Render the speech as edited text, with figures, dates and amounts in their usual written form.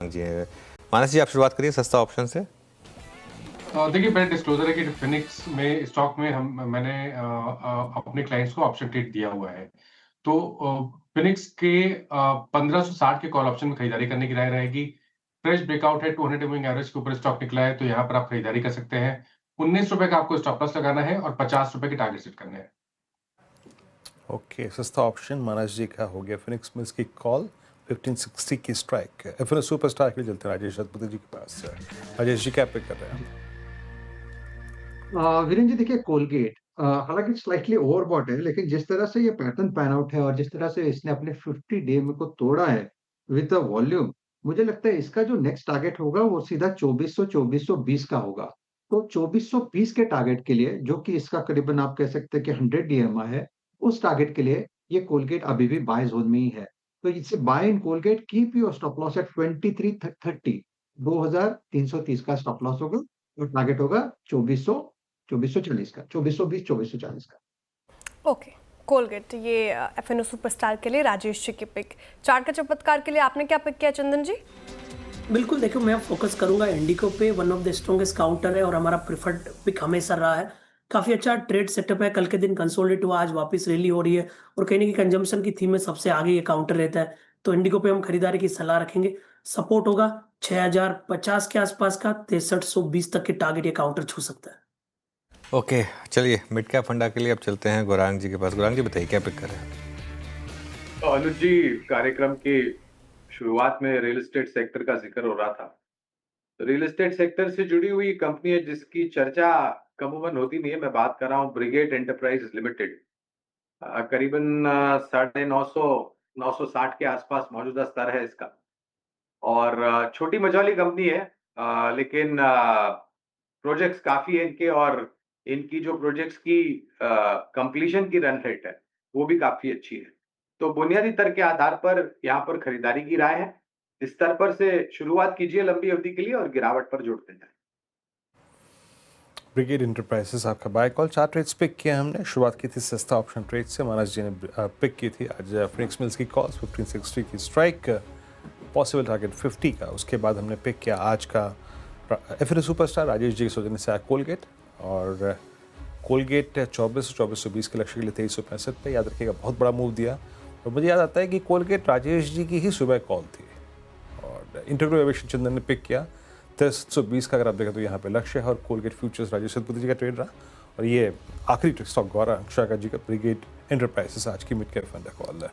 जी मानस जी, आप शुरुआत करिए सस्ता ऑप्शन से। देखिए, पहले डिस्क्लोजर है कि फिनिक्स में स्टॉक में मैंने अपने क्लाइंट्स को ऑप्शन ट्रेड दिया हुआ है। तो फिनिक्स के 1560 के कॉल ऑप्शन में खरीदारी करने की राय रहेगी। फ्रेश ब्रेकआउट है, 200 मूविंग एवरेज के ऊपर स्टॉक निकला है, तो यहाँ पर आप खरीदारी कर सकते हैं। ₹19 का आपको स्टॉप लॉस लगाना है और ₹50 के टारगेट सेट करने हैं। ओके, सस्ता ऑप्शन मानस जी का हो गया। फिनिक्स मिल्स की कॉल, 1560 की स्ट्राइक। फिर सुपरस्टार के लिए चलते हैं राजेश रतपति जी के पास। राजेश जी क्या पिक कर रहे हैं? वीरेंद्र जी देखिए कोलगेट हालांकि स्लाइटली ओवरबॉट है, लेकिन जिस तरह से ये पैटर्न पैन आउट है और जिस तरह से इसने अपने 50 डे में को तोड़ा है विद द वॉल्यूम, मुझे लगता है इसका जो नेक्स्ट टारगेट होगा वो सीधा 2400 का होगा। तो 2420 के टारगेट के लिए, जो कि इसका करीबन आप कह सकते हैं कि 100 डीएमआ है, उस टारगेट के लिए ये कोलगेट अभी भी बाय जोन में ही है। तो इससे buy in Colgate, keep your stop loss at 2330, 2330 का स्टॉप लॉस होगा और टारगेट होगा 2440 का, 2420 2440 का। ओके, कोलगेट ये एफएनओ सुपरस्टार के लिए राजेश जी की पिक। चार्ट का चमत्कार के लिए आपने क्या पिक किया चंदन जी? बिल्कुल, देखो मैं फोकस करूंगा इंडिको पे। One of the strongest counter है और हमारा प्रेफर्ड पिक हमेशा रहा है। काफी अच्छा ट्रेड सेटअप है। कल के दिन कंसोलिडेट हुआ, आज वापस रैली हो रही है और कहीं ना कहीं कंजम्पशन की थीम में सबसे आगे ये काउंटर रहता है। तो इंडिको पे हम खरीदारी की सलाह रखेंगे। सपोर्ट होगा 6050 के आसपास का, 6320 तक के टारगेट ये काउंटर छू सकता है। ओके, चलिए मिड कैप फंडा के लिए अब चलते हैं गौरांग जी के पास। गौरांग जी बताइए क्या पिक कर रहे हैं? अनुज जी, कार्यक्रम की शुरुआत में रियल एस्टेट सेक्टर का जिक्र हो रहा था। रियल एस्टेट सेक्टर से जुड़ी हुई कंपनी है जिसकी चर्चा कमूमन होती नहीं है। मैं बात कर रहा हूँ ब्रिगेड एंटरप्राइज लिमिटेड। करीबन 950 960 के आसपास मौजूदा स्तर है इसका। और छोटी मझौली कंपनी है, लेकिन प्रोजेक्ट्स काफी है इनके, और इनकी जो प्रोजेक्ट्स की कंप्लीशन की रन रेट है वो भी काफी अच्छी है। तो बुनियादी तर्क के आधार पर यहाँ पर खरीदारी की राय है। इस स्तर पर से शुरुआत कीजिए लंबी अवधि के लिए और गिरावट पर जोड़ते जाए। ब्रिगेड इंटरप्राइजेस आपका बाय कॉल। 4 ट्रेड्स पिक किया हमने। शुरुआत की थी सस्ता ऑप्शन ट्रेड से, मानस जी ने पिक की थी आज फिनिक्स मिल्स की कॉल्स, 1560 की स्ट्राइक, पॉसिबल टारगेट 50 का। उसके बाद हमने पिक किया आज का एफएनओ सुपरस्टार, राजेश जी के सोचने से आया कोलगेट। और कोलगेट 2420 के लक्ष्य के लिए 2365 पे, याद रखिएगा बहुत बड़ा मूव दिया। और मुझे याद आता है कि कोलगेट राजेश जी की ही सुबह कॉल थी और इंटरव्यू एविएशन चंदन ने पिक किया 2320 का। अगर आप देखें तो यहाँ पे लक्ष्य है। और कोलगेट फ्यूचर्स राजेश रतपति जी का ट्रेड रहा। और ये आखिरी स्टॉक गौरांग जी का ब्रिगेड एंटरप्राइजेस आज की मिड कैप फंड कॉल है।